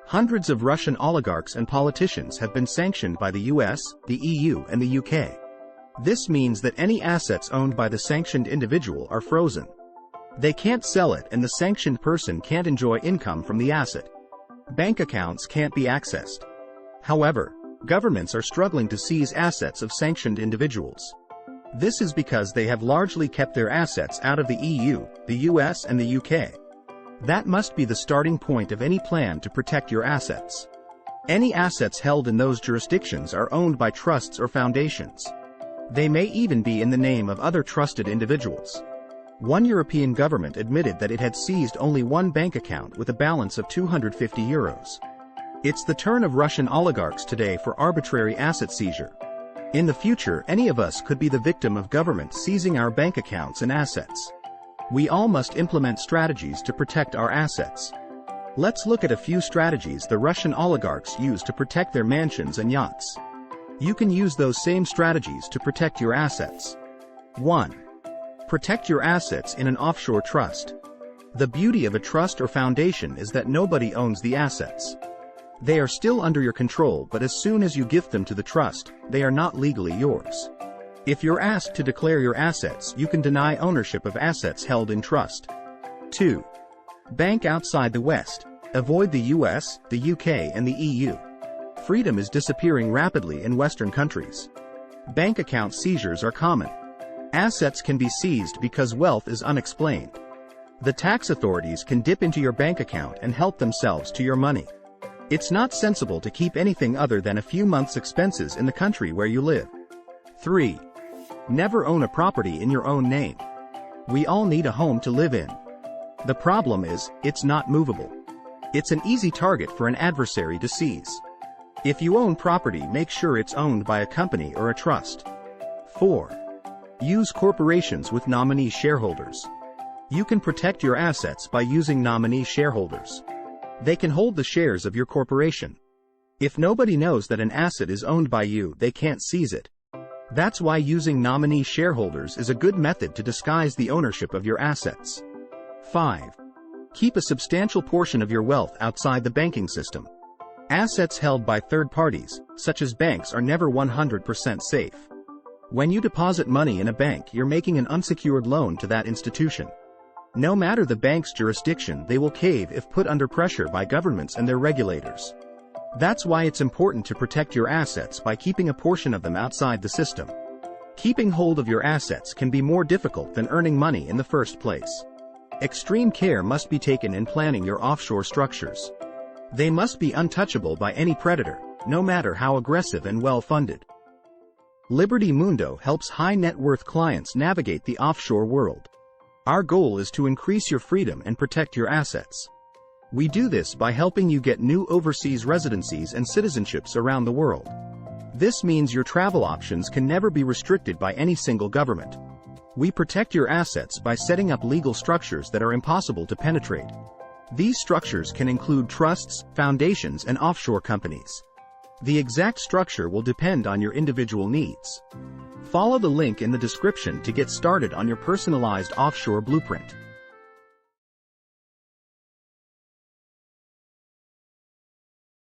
Hundreds of Russian oligarchs and politicians have been sanctioned by the US, the EU, and the UK. This means that any assets owned by the sanctioned individual are frozen. They can't sell it, and the sanctioned person can't enjoy income from the asset. Bank accounts can't be accessed. However, governments are struggling to seize assets of sanctioned individuals. This is because they have largely kept their assets out of the EU, the US, and the UK. That must be the starting point of any plan to protect your assets. Any assets held in those jurisdictions are owned by trusts or foundations. They may even be in the name of other trusted individuals. One European government admitted that it had seized only one bank account with a balance of €250. It's the turn of Russian oligarchs today for arbitrary asset seizure. In the future, any of us could be the victim of government seizing our bank accounts and assets. We all must implement strategies to protect our assets. Let's look at a few strategies the Russian oligarchs use to protect their mansions and yachts. You can use those same strategies to protect your assets. 1. Protect your assets in an offshore trust. The beauty of a trust or foundation is that nobody owns the assets. They are still under your control, but as soon as you gift them to the trust, they are not legally yours. If you're asked to declare your assets, you can deny ownership of assets held in trust. 2. Bank outside the West. Avoid the US, the UK, and the EU. Freedom is disappearing rapidly in Western countries. Bank account seizures are common. Assets can be seized because wealth is unexplained. The tax authorities can dip into your bank account and help themselves to your money. It's not sensible to keep anything other than a few months' expenses in the country where you live. 3. Never own a property in your own name. We all need a home to live in. The problem is, it's not movable. It's an easy target for an adversary to seize. If you own property, make sure it's owned by a company or a trust. 4. Use corporations with nominee shareholders. You can protect your assets by using nominee shareholders. They can hold the shares of your corporation. If nobody knows that an asset is owned by you, they can't seize it. That's why using nominee shareholders is a good method to disguise the ownership of your assets. 5. Keep a substantial portion of your wealth outside the banking system. Assets held by third parties, such as banks, are never 100% safe. When you deposit money in a bank, you're making an unsecured loan to that institution. No matter the bank's jurisdiction, they will cave if put under pressure by governments and their regulators. That's why it's important to protect your assets by keeping a portion of them outside the system. Keeping hold of your assets can be more difficult than earning money in the first place. Extreme care must be taken in planning your offshore structures. They must be untouchable by any predator, no matter how aggressive and well-funded. Liberty Mundo helps high-net-worth clients navigate the offshore world. Our goal is to increase your freedom and protect your assets. We do this by helping you get new overseas residencies and citizenships around the world. This means your travel options can never be restricted by any single government. We protect your assets by setting up legal structures that are impossible to penetrate. These structures can include trusts, foundations, and offshore companies. The exact structure will depend on your individual needs. Follow the link in the description to get started on your personalized offshore blueprint.